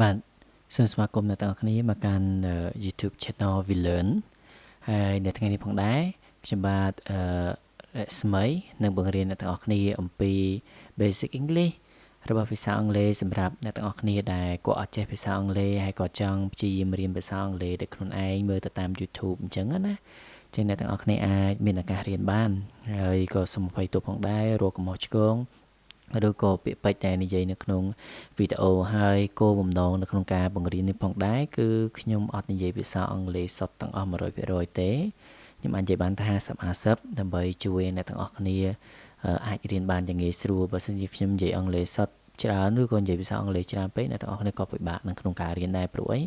bạn xinស្វាគមន៍អ្នកទាំងអស់គ្នាមកកាន់ YouTube Channel Villain ហើយនៅថ្ងៃនេះផងដែរខ្ញុំបាទស្មីនឹងបង្រៀនអ្នកទាំងអស់គ្នាអំពី Basic English របស់ភាសាអង់គ្លេសសម្រាប់អ្នកទាំងអស់គ្នាដែលគាត់អត់ចេះភាសាអង់គ្លេសហើយក៏ចង់ព្យាយាមរៀនភាសាអង់គ្លេសដោយខ្លួនឯងមើលទៅតាម YouTube អញ្ចឹងណាចឹងអ្នកទាំងអស់គ្នាអាចមានឱកាសរៀនបានហើយក៏សូមអភ័យទោសផងដែររកកំហុសឆ្គងឬក៏ពាក្យពេចន៍ដែលនិយាយនៅក្នុងវីដេអូហើយគោលបំណងនៅក្នុងការបង្រៀននេះផងដែរគឺខ្ញុំអត់និយាយភាសាអង់គ្លេសសុទ្ធទាំងអស់ 100% ទេខ្ញុំអាចនិយាយបានថា50-50ដើម្បីជួយអ្នកទាំងអស់គ្នាអាចរៀនបានយ៉ាងងាយស្រួលបើមិនជាខ្ញុំនិយាយអង់គ្លេសសុទ្ធច្រើនឬក៏និយាយភាសាអង់គ្លេសច្រើនពេកអ្នកទាំងអស់គ្នាក៏ពិបាកនៅក្នុងការរៀនដែរព្រោះអី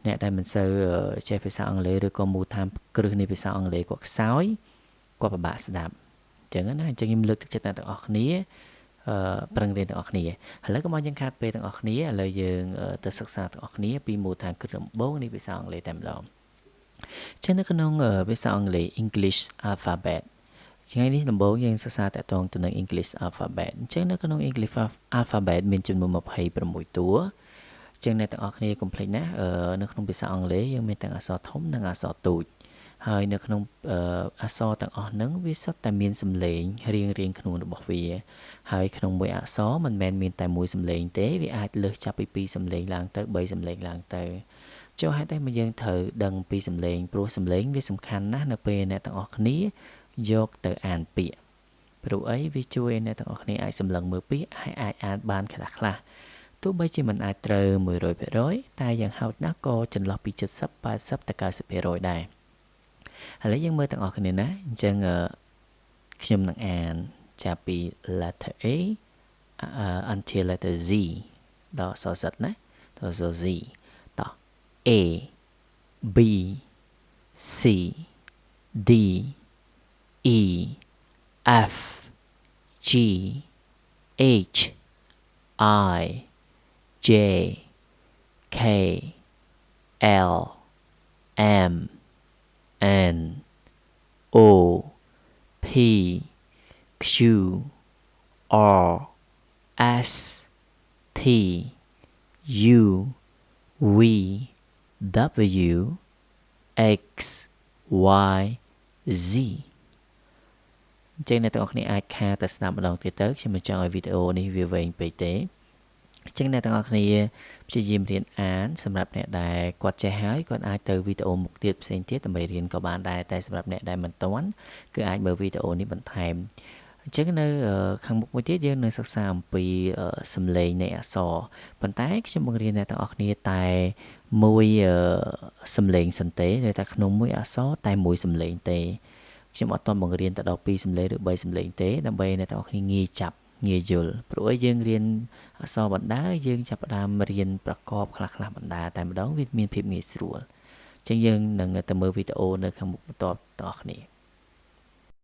អ្នកដែលមិនសូវចេះភាសាអង់គ្លេសឬក៏មូលដ្ឋានគ្រឹះនៃភាសាអង់គ្លេសគាត់ខ្សោយគាត់ពិបាកស្ដាប់អញ្ចឹងណាអញ្ចឹងខ្ញុំលើកទឹកចិត្តអ្នកទាំងអស់គ្នាប្រឹងរៀនទាំងអស់គ្នាឥឡូវកុំឲ្យយើងខាតពេលទាំងអស់គ្នាឥឡូវយើងទៅសិក្សាទាំងអស់គ្នាពីមូលដ្ឋានគ្រឹះដំបូងនៃភាសាអង់គ្លេសតែម្ដងចឹងនៅក្នុងភាសាអង់គ្លេស English alphabet ថ្ងៃនេះដំបូងយើងសិក្សាតាក់ទងទៅនឹង English alphabet អញ្ចឹងនៅក្នុង English alphabet មានចំនួន26តួចឹងអ្នកទាំងអស់គ្នាកុំភ្លេចណានៅក្នុងភាសាអង់គ្លេសយើងមានទាំងអក្សរធំនិងអក្សរតូចហើយនៅក្នុងអក្សរទាំងអស់ហ្នឹងវាសុទ្ធតែមានសំឡេងរៀងៗខ្លួនរបស់វាហើយក្នុងមួយអក្សរមិនមែនមានតែមួយសំឡេងទេវាអាចលើសចាប់ពី2សំឡេងឡើងទៅ3សំឡេងឡើងទៅចុះហេតុអីមកយើងត្រូវដឹងពីសំឡេងព្រោះសំឡេងវាសំខាន់ណាស់នៅពេលអ្នកទាំងអស់គ្នាយកទៅអានពាក្យព្រោះអីវាជួយឲ្យអ្នកទាំងអស់គ្នាអាចសម្លឹងមើលពាក្យហើយអាចអានបានខ្លះទោះបីជាមិនអាចត្រូវ 100% តែយ៉ាងហោចណាស់ក៏ចន្លោះពី70 80 ទៅ 90% ដែរឥឡូវយើងមើលទាំងអស់គ្នាណាអញ្ចឹងខ្ញុំនឹងអានចាប់ពី letter A until letter Z ដល់អក្សរ Z ណាដល់អក្សរ Z តោះ A B C D E F G H I J K L M N O P Q R S T U V W X Y Z អញ្ចឹងអ្នកទាំងអស់គ្នាអាចខាតែស្ដាប់ម្ដងទៀតទៅខ្ញុំមិនចង់ឲ្យវីដេអូនេះវាវែងពេកទេអញ្ចឹងអ្នកទាំងអស់គ្នាព្យាយាមរៀនអានសម្រាប់អ្នកដែលគាត់ចេះហើយគាត់អាចទៅវីដេអូមុខទៀតផ្សេងទៀតដើម្បីរៀនក៏បានដែរតែសម្រាប់អ្នកដែលមិនទាន់គឺអាចមើលវីដេអូនេះបន្ថែមអញ្ចឹងនៅខាងមុខមួយទៀតយើងនឹងសិក្សាអំពីសំឡេងនៃអក្សរប៉ុន្តែខ្ញុំបង្រៀនអ្នកទាំងអស់គ្នាតែមួយសំឡេងសិនទេតែក្នុងមួយអក្សរតែមួយសំឡេងទេខ្ញុំអត់ទាន់បង្រៀនទៅដល់2សំឡេងឬ3សំឡេងទេដើម្បីអ្នកទាំងអស់គ្នាងាយចាប់ងាយយល់ព្រោះយើងរៀនអក្សរបណ្ដាយើងចាប់ផ្ដើមរៀនប្រកបខ្លះបណ្ដាតែម្ដងវាមានភាពងាយស្រួលអញ្ចឹងយើងនឹងទៅមើលវីដេអូនៅខាងមុខបន្ទាប់តអស់គ្នា